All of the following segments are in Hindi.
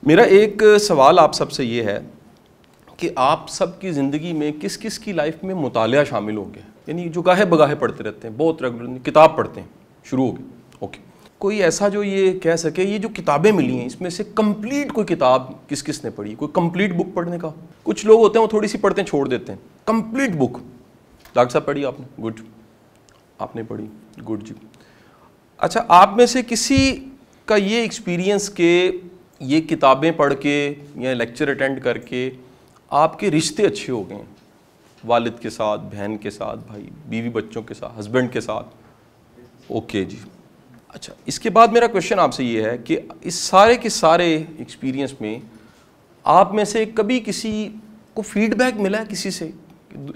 मेरा एक सवाल आप सबसे ये है कि आप सबकी ज़िंदगी में किस किस की लाइफ में मुतालिया शामिल हो गया, यानी जो गाहे बगाहे पढ़ते रहते हैं, बहुत रेगुलर किताब पढ़ते हैं, शुरू हो गए। ओके, कोई ऐसा जो ये कह सके ये जो किताबें मिली हैं इसमें से कंप्लीट कोई किताब किस किस ने पढ़ी, कोई कंप्लीट बुक पढ़ने का? कुछ लोग होते हैं वो थोड़ी सी पढ़ते हैं छोड़ देते हैं। कंप्लीट बुक डॉक्टर साहब पढ़ी आपने? गुड, आपने पढ़ी, गुड जी। अच्छा, आप में से किसी का ये एक्सपीरियंस के ये किताबें पढ़ के या लेक्चर अटेंड करके आपके रिश्ते अच्छे हो गए हैं, वालिद के साथ, बहन के साथ, भाई बीवी बच्चों के साथ, हस्बैंड के साथ? ओके जी। अच्छा, इसके बाद मेरा क्वेश्चन आपसे ये है कि इस सारे के सारे एक्सपीरियंस में आप में से कभी किसी को फीडबैक मिला है किसी से,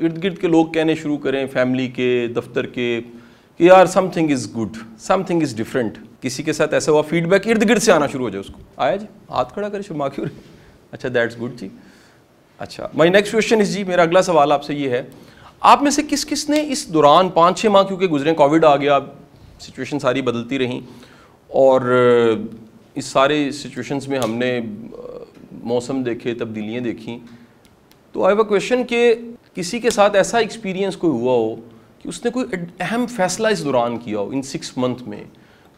इर्द गिर्द के लोग कहने शुरू करें, फैमिली के, दफ्तर के, कि यार something is good, something is different? किसी के साथ ऐसा हुआ फीडबैक इर्द गिर्द से आना शुरू हो जाए? उसको आया जी? हाथ खड़ा करें, शर्मा क्यों रहे? अच्छा, दैट्स गुड जी। अच्छा, माय नेक्स्ट क्वेश्चन इज जी, मेरा अगला सवाल आपसे ये है, आप में से किस किस ने इस दौरान 5-6 माह क्योंकि गुजरे, कोविड आ गया, सिचुएशन सारी बदलती रहीं और इस सारे सिचुएशंस में हमने मौसम देखे, तब्दीलियाँ देखी, तो आई हैव अ क्वेश्चन कि किसी के साथ ऐसा एक्सपीरियंस कोई हुआ हो कि उसने कोई अहम फैसला इस दौरान किया हो इन 6 मंथ में,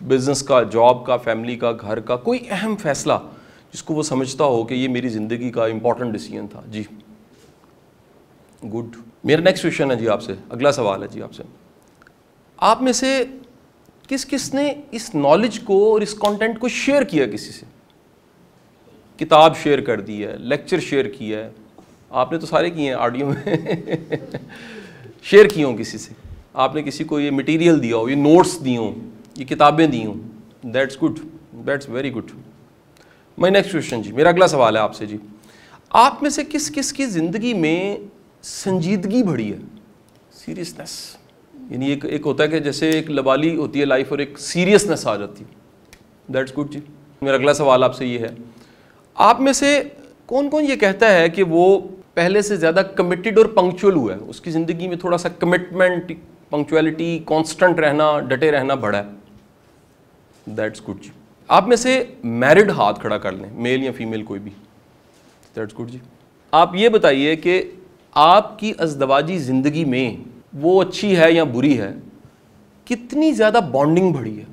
बिजनेस का, जॉब का, फैमिली का, घर का, कोई अहम फैसला जिसको वो समझता हो कि ये मेरी ज़िंदगी का इंपॉर्टेंट डिसीजन था? जी गुड। मेरा नेक्स्ट क्वेश्चन है जी आपसे, अगला सवाल है जी आपसे, आप में से किस किस ने इस नॉलेज को और इस कंटेंट को शेयर किया किसी से? किताब शेयर कर दी है, लेक्चर शेयर किया है, आपने तो सारे किए हैं ऑडियो में शेयर किए हों किसी से, आपने किसी को ये मटेरियल दिया हो, ये नोट्स दिए हों, ये किताबें दी हों, that's good, that's very good. My next question ji, मेरा अगला सवाल है आपसे जी, आप में से किस किस की ज़िंदगी में संजीदगी बढ़ी है, सीरियसनेस? यानी एक होता है कि जैसे एक लबाली होती है लाइफ और एक सीरियसनेस आ जाती है, दैट्स गुड जी। मेरा अगला सवाल आपसे ये है, आप में से कौन कौन ये कहता है कि वो पहले से ज़्यादा कमिटेड और पंक्चुअल हुआ है, उसकी ज़िंदगी में थोड़ा सा कमिटमेंट, पंक्चुअलिटी, कांस्टेंट रहना, डटे रहना बढ़ा है? दैट्स गुड जी। आप में से मैरिड हाथ खड़ा कर लें, मेल या फीमेल कोई भी, दैट्स गुड जी। आप ये बताइए कि आपकी अज़दवाजी ज़िंदगी में वो अच्छी है या बुरी है, कितनी ज़्यादा बॉन्डिंग बढ़ी है?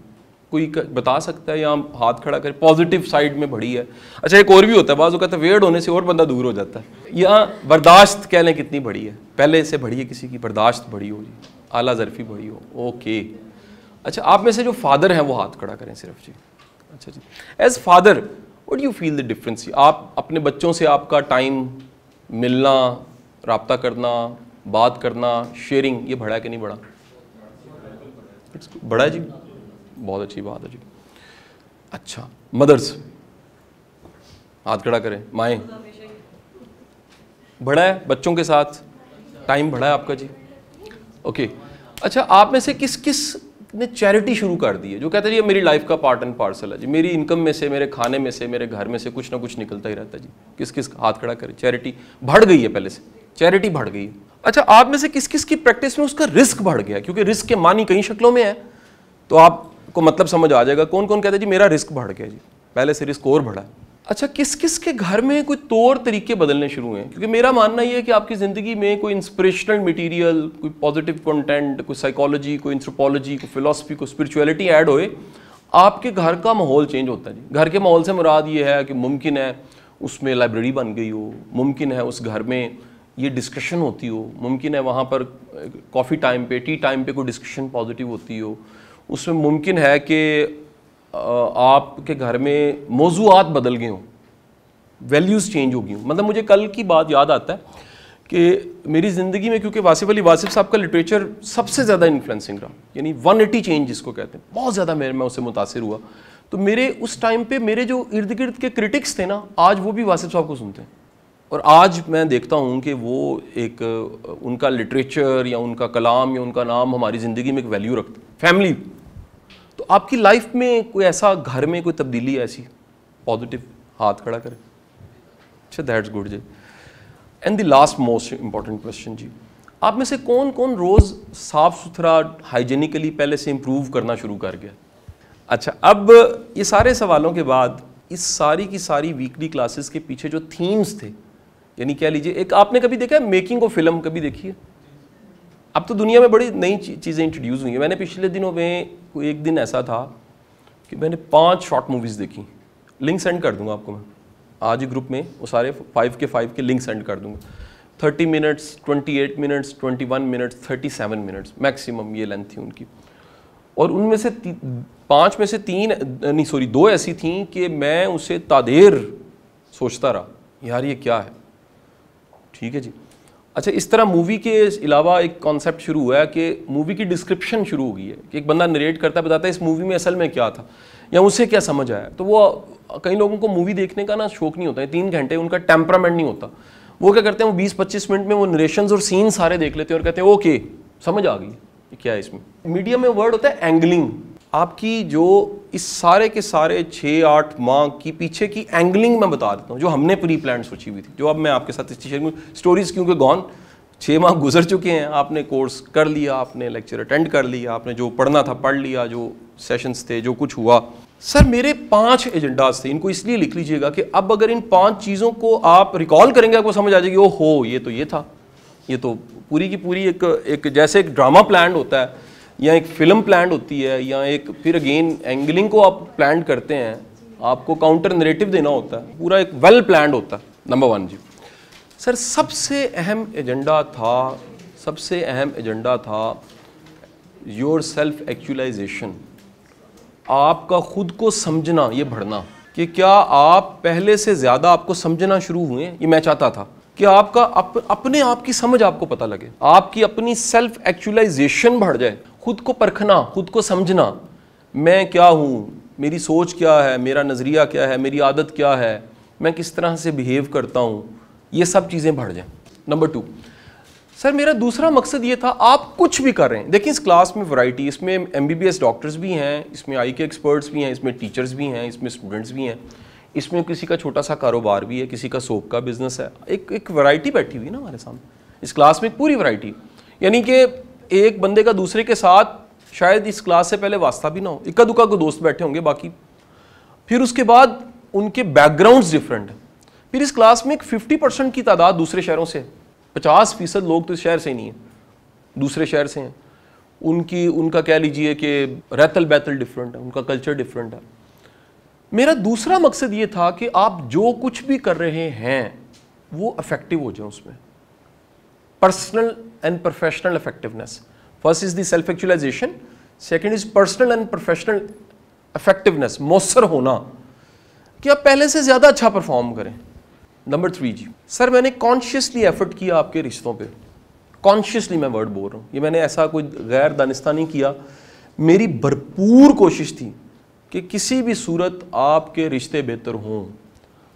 कोई बता सकता है या हाथ खड़ा करें, पॉजिटिव साइड में बढ़ी है? अच्छा, एक और भी होता है, बाज़ कहता है वेयर्ड होने से और बंदा दूर हो जाता है, या बर्दाश्त कह लें कितनी बढ़ी है, पहले से बढ़ी है किसी की बर्दाश्त बढ़ी हो जी, आला ज़रफ़ी बढ़ी हो? ओके। अच्छा, आप में से जो फादर हैं वो हाथ खड़ा करें सिर्फ जी। अच्छा जी, as father what do you feel the difference? आप अपने बच्चों से आपका टाइम मिलना, रब्ता करना, बात करना, शेयरिंग, ये बढ़ा है कि नहीं बढ़ा? बढ़ा है जी, बहुत अच्छी बात है जी। अच्छा, मदर्स हाथ खड़ा करें, माएँ, बढ़ा है बच्चों के साथ टाइम, बढ़ा है आपका जी? ओके। अच्छा, आप में से किस किस ने चैरिटी शुरू कर दी है, जो कहते हैं ये मेरी लाइफ का पार्ट एंड पार्सल है जी, मेरी इनकम में से, मेरे खाने में से, मेरे घर में से कुछ ना कुछ निकलता ही रहता है जी? किस किस हाथ खड़ा करें, चैरिटी बढ़ गई है, पहले से चैरिटी बढ़ गई है? अच्छा, आप में से किस किस की प्रैक्टिस में उसका रिस्क बढ़ गया? क्योंकि रिस्क के मानी कई शक्लों में है, तो आपको मतलब समझ आ जाएगा कौन कौन कहता है जी मेरा रिस्क बढ़ गया जी, पहले से रिस्क और बढ़ा है। अच्छा, किस किस के घर में कोई तौर तरीके बदलने शुरू हुए हैं? क्योंकि मेरा मानना ये है कि आपकी ज़िंदगी में कोई इंस्पिरेशनल मटीरियल, कोई पॉजिटिव कंटेंट, कोई साइकोलॉजी, कोई एंथ्रोपोलॉजी, कोई फिलॉसफी, कोई स्पिरिचुअलिटी ऐड होए, आपके घर का माहौल चेंज होता है जी। घर के माहौल से मुराद ये है कि मुमकिन है उसमें लाइब्रेरी बन गई हो, मुमकिन है उस घर में ये डिस्कशन होती हो, मुमकिन है वहाँ पर कॉफ़ी टाइम पे, टी टाइम पे कोई डिस्कशन पॉजिटिव होती हो, उसमें मुमकिन है कि आपके घर में मौज़ूआत बदल गए हों, वैल्यूज़ चेंज हो गई हों। मतलब मुझे कल की बात याद आता है कि मेरी ज़िंदगी में, क्योंकि वासिफ़ अली वासिफ़ साहब का लिटरेचर सबसे ज़्यादा इन्फ्लुएंसिंग रहा, यानी 180 चेंज जिसको कहते हैं, बहुत ज़्यादा मैं उससे मुतासिर हुआ। तो मेरे उस टाइम पे मेरे जो इर्द गिर्द के क्रिटिक्स थे ना, आज वो भी वासिफ़ साहब को सुनते हैं, और आज मैं देखता हूँ कि वो एक उनका लिटरेचर या उनका कलाम या उनका नाम हमारी ज़िंदगी में एक वैल्यू रखता है। फैमिली, तो आपकी लाइफ में कोई ऐसा घर में कोई तब्दीली ऐसी पॉजिटिव, हाथ खड़ा करें? अच्छा, दैट्स गुड जी। And the last most important question जी, आप में से कौन कौन रोज़ साफ़ सुथरा हाइजीनिकली पहले से इम्प्रूव करना शुरू कर गया? अच्छा, अब ये सारे सवालों के बाद इस सारी की सारी वीकली क्लासेस के पीछे जो थीम्स थे, यानी कह लीजिए, एक आपने कभी देखा है मेकिंग ऑफ फिल्म, कभी देखी है? अब तो दुनिया में बड़ी नई चीज़ें इंट्रोड्यूस हुई हैं। मैंने पिछले दिनों में कोई एक दिन ऐसा था कि मैंने 5 शॉर्ट मूवीज़ देखी, लिंक सेंड कर दूंगा आपको मैं आज ही ग्रुप में, वो सारे 5 के लिंक सेंड कर दूंगा। 30 minutes, 28 minutes, 21 minutes, 37 minutes maximum ये लेंथ थी उनकी। और उनमें से 5 में से 2 ऐसी थी कि मैं उसे तादेर सोचता रहा, यार ये क्या है। ठीक है जी। अच्छा, इस तरह मूवी के अलावा एक कॉन्सेप्ट शुरू हुआ है कि मूवी की डिस्क्रिप्शन शुरू हो गई है कि एक बंदा नरेट करता है, बताता है इस मूवी में असल में क्या था या उसे क्या समझ आया। तो वो कई लोगों को मूवी देखने का ना शौक नहीं होता है, 3 घंटे उनका टेम्परामेंट नहीं होता। वो क्या करते हैं, वो 20-25 मिनट में वो नरेशंस और सीन सारे देख लेते हैं और कहते हैं ओके समझ आ गई क्या है इसमें। मीडिया में वर्ड होता है एंगलिंग। आपकी जो इस सारे के सारे 6-8 माह की पीछे की एंगलिंग मैं बता देता हूँ, जो हमने प्री प्लान सोची हुई थी, जो अब मैं आपके साथ शेयर करूँ। स्टोरीज क्योंकि गॉन, 6 माह गुजर चुके हैं, आपने कोर्स कर लिया, आपने लेक्चर अटेंड कर लिया, आपने जो पढ़ना था पढ़ लिया, जो सेशंस थे, जो कुछ हुआ। सर मेरे 5 एजेंडाज थे, इनको इसलिए लिख लीजिएगा कि अब अगर इन 5 चीज़ों को आप रिकॉल करेंगे आपको समझ आ जाएगी, ओ हो ये तो ये था, ये तो पूरी की पूरी एक जैसे एक ड्रामा प्लान होता है या एक फिल्म प्लान होती है, या एक फिर अगेन एंगलिंग को आप प्लान करते हैं, आपको काउंटर नरेटिव देना होता है, पूरा एक वेल प्लान्ड होता है। नंबर 1 जी सर, सबसे अहम एजेंडा था योर सेल्फ एक्चुअलाइजेशन, आपका खुद को समझना, ये बढ़ना, कि क्या आप पहले से ज़्यादा आपको समझना शुरू हुए। ये मैं चाहता था कि आपका अपने आप की समझ आपको पता लगे, आपकी अपनी सेल्फ एक्चुअलाइजेशन बढ़ जाए, खुद को परखना, खुद को समझना, मैं क्या हूँ, मेरी सोच क्या है, मेरा नज़रिया क्या है, मेरी आदत क्या है, मैं किस तरह से बिहेव करता हूँ, ये सब चीज़ें बढ़ जाएं। नंबर 2 सर, मेरा दूसरा मकसद ये था, आप कुछ भी कर रहे हैं, देखिए इस क्लास में वैरायटी, इसमें MBBS डॉक्टर्स भी हैं, इसमें आई के एक्सपर्ट्स भी हैं, इसमें टीचर्स भी हैं, इसमें स्टूडेंट्स भी हैं, इसमें किसी का छोटा सा कारोबार भी है, किसी का सोप का बिजनेस है, एक वैरायटी बैठी हुई ना हमारे सामने इस क्लास में, एक पूरी वैरायटी। यानी कि एक बंदे का दूसरे के साथ शायद इस क्लास से पहले वास्ता भी ना हो, इक्का दुक्का को दोस्त बैठे होंगे बाकी, फिर उसके बाद उनके बैकग्राउंड्स डिफरेंट हैं। फिर इस क्लास में एक 50% की तादाद दूसरे शहरों से, 50% लोग तो इस शहर से नहीं हैं, दूसरे शहर से हैं। उनका कह लीजिए कि रहतल बैतल डिफरेंट है, उनका कल्चर डिफरेंट है। मेरा दूसरा मकसद ये था कि आप जो कुछ भी कर रहे हैं वो इफेक्टिव हो जाए, उसमें personal and professional effectiveness. First is the self actualization, second is personal and professional effectiveness, मौसर होना कि आप पहले से ज़्यादा अच्छा परफॉर्म करें। नंबर 3 जी सर, मैंने कॉन्शियसली एफर्ट किया आपके रिश्तों पे, कॉन्शियसली मैं वर्ड बोल रहा हूँ, ये मैंने ऐसा कोई गैर दानिस्ता नहीं किया, मेरी भरपूर कोशिश थी कि किसी भी सूरत आपके रिश्ते बेहतर हों।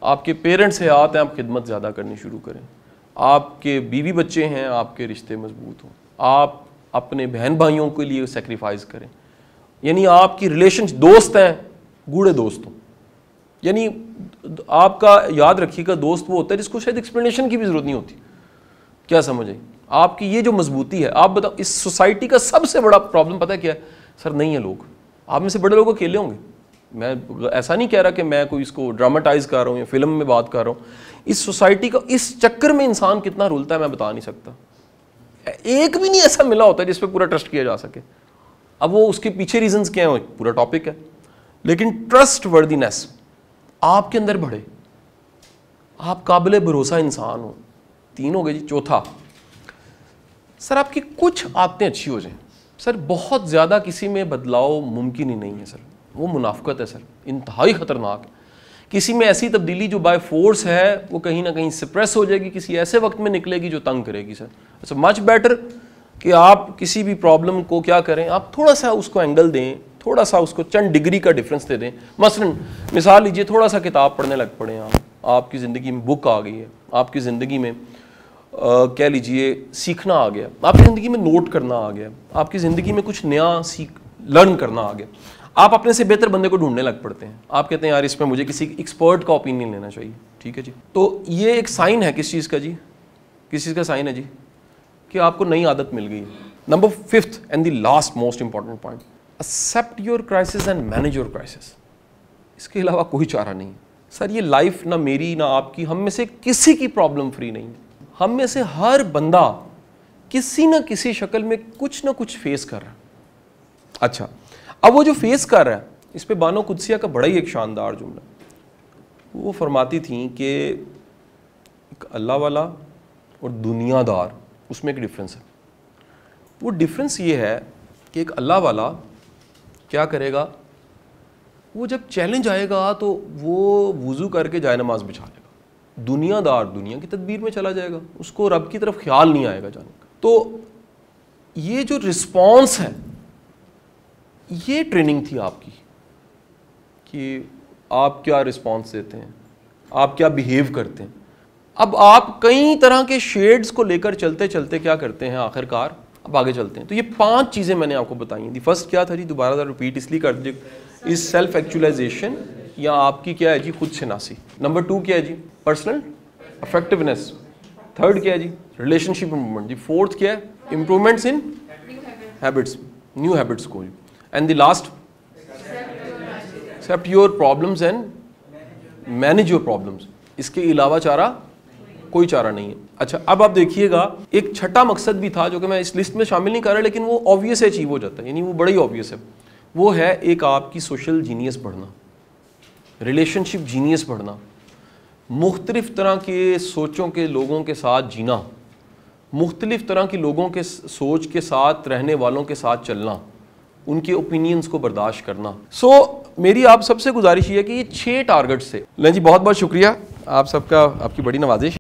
आपके पेरेंट्स हयात हैं, आप खिदमत ज़्यादा करनी शुरू करें, आपके बीवी बच्चे हैं, आपके रिश्ते मजबूत हों, आप अपने बहन भाइयों के लिए सेक्रीफाइस करें, यानी आपकी रिलेशन, दोस्त हैं गूढ़े दोस्त हों। यानी आपका याद रखिएगा, दोस्त वो होता है जिसको शायद एक्सप्लेनेशन की भी ज़रूरत नहीं होती, क्या समझे। आपकी ये जो मजबूती है, आप बताओ इस सोसाइटी का सबसे बड़ा प्रॉब्लम पता है क्या है सर? नहीं है लोग। आप में से बड़े लोग अकेले होंगे, मैं ऐसा नहीं कह रहा कि मैं कोई इसको ड्रामाटाइज कर रहा हूँ या फिल्म में बात कर रहा हूँ। इस सोसाइटी का, इस चक्कर में इंसान कितना रुलता है मैं बता नहीं सकता। एक भी नहीं ऐसा मिला होता है जिस पे पूरा ट्रस्ट किया जा सके। अब वो उसके पीछे रीजंस क्या है पूरा टॉपिक है, लेकिन ट्रस्ट वर्दीनेस आपके अंदर बढ़े, आप काबिल भरोसा इंसान हो। 3 हो गए जी। चौथा सर, आपकी कुछ आदतें अच्छी हो जाएं। सर बहुत ज़्यादा किसी में बदलाव मुमकिन ही नहीं है सर, वो मुनाफकत है सर, इंतहाई ख़तरनाक है। किसी में ऐसी तब्दीली जो बाय फोर्स है वो कहीं ना कहीं सप्रेस हो जाएगी, किसी ऐसे वक्त में निकलेगी जो तंग करेगी सर। अच्छा, मच बेटर कि आप किसी भी प्रॉब्लम को क्या करें, आप थोड़ा सा उसको एंगल दें, थोड़ा सा उसको चंद डिग्री का डिफरेंस दे दें। मसलन मिसाल लीजिए, थोड़ा सा किताब पढ़ने लग पड़े आपकी ज़िंदगी में बुक आ गई है, आपकी ज़िंदगी में कह लीजिए सीखना आ गया, आपकी ज़िंदगी में नोट करना आ गया, आपकी ज़िंदगी में कुछ नया लर्न करना आ गया, आप अपने से बेहतर बंदे को ढूंढने लग पड़ते हैं। आप कहते हैं यार इसमें मुझे किसी एक्सपर्ट का ओपिनियन लेना चाहिए। ठीक है जी, तो ये एक साइन है किस चीज़ का जी, किस चीज़ का साइन है जी, कि आपको नई आदत मिल गई है। Number 5th and the last most important point, except your crisis and manage your crisis. इसके अलावा कोई चारा नहीं। सर ये लाइफ ना मेरी ना आपकी, हम में से किसी की प्रॉब्लम फ्री नहीं है। हम में से हर बंदा किसी ना किसी शक्ल में कुछ ना कुछ फेस कर रहा है। अच्छा, अब वो जो फेस कर रहा है, इस पे बानो कुदसिया का बड़ा ही एक शानदार जुमला, वो फरमाती थी कि एक अल्लाह वाला और दुनियादार, उसमें एक डिफरेंस है। वो डिफरेंस ये है कि एक अल्लाह वाला क्या करेगा, वो जब चैलेंज आएगा तो वो वुज़ू करके जाए नमाज बिछा लेगा। दुनियादार दुनिया की तदबीर में चला जाएगा, उसको रब की तरफ ख्याल नहीं आएगा जाने का। तो ये जो रिस्पॉन्स है, ये ट्रेनिंग थी आपकी कि आप क्या रिस्पॉन्स देते हैं, आप क्या बिहेव करते हैं। अब आप कई तरह के शेड्स को लेकर चलते चलते क्या करते हैं, आखिरकार अब आगे चलते हैं। तो ये 5 चीज़ें मैंने आपको बताई थी। फर्स्ट क्या था जी, दोबारा रिपीट इसलिए कर दीजिए, इस सेल्फ एक्चुअलाइजेशन या आपकी क्या है जी, खुद शनासी। नंबर 2 क्या है जी, पर्सनल अफेक्टिवनेस। थर्ड क्या है जी, रिलेशनशिप इंप्रूवमेंट जी। फोर्थ क्या है, improvements in habits, new habits को। And the last, except your problems and manage your problems. इसके अलावा चारा कोई चारा नहीं है। अच्छा, अब आप देखिएगा एक छठा मकसद भी था जो कि मैं इस लिस्ट में शामिल नहीं कर रहा, लेकिन वो ऑब्वियस अचीव हो जाता है, यानी वो बड़ा ही ऑब्वियस है। वो है एक आपकी सोशल जीनियस बढ़ना, रिलेशनशिप जीनियस बढ़ना, मुख्तलिफ तरह के सोचों के लोगों के साथ जीना, मुख्तलिफ तरह के लोगों के सोच के साथ रहने वालों के साथ चलना, उनके ओपिनियंस को बर्दाश्त करना। मेरी आप सबसे गुजारिश ये है कि ये 6 टारगेट्स थे। लें जी, बहुत बहुत शुक्रिया आप सबका, आपकी बड़ी नवाजिश।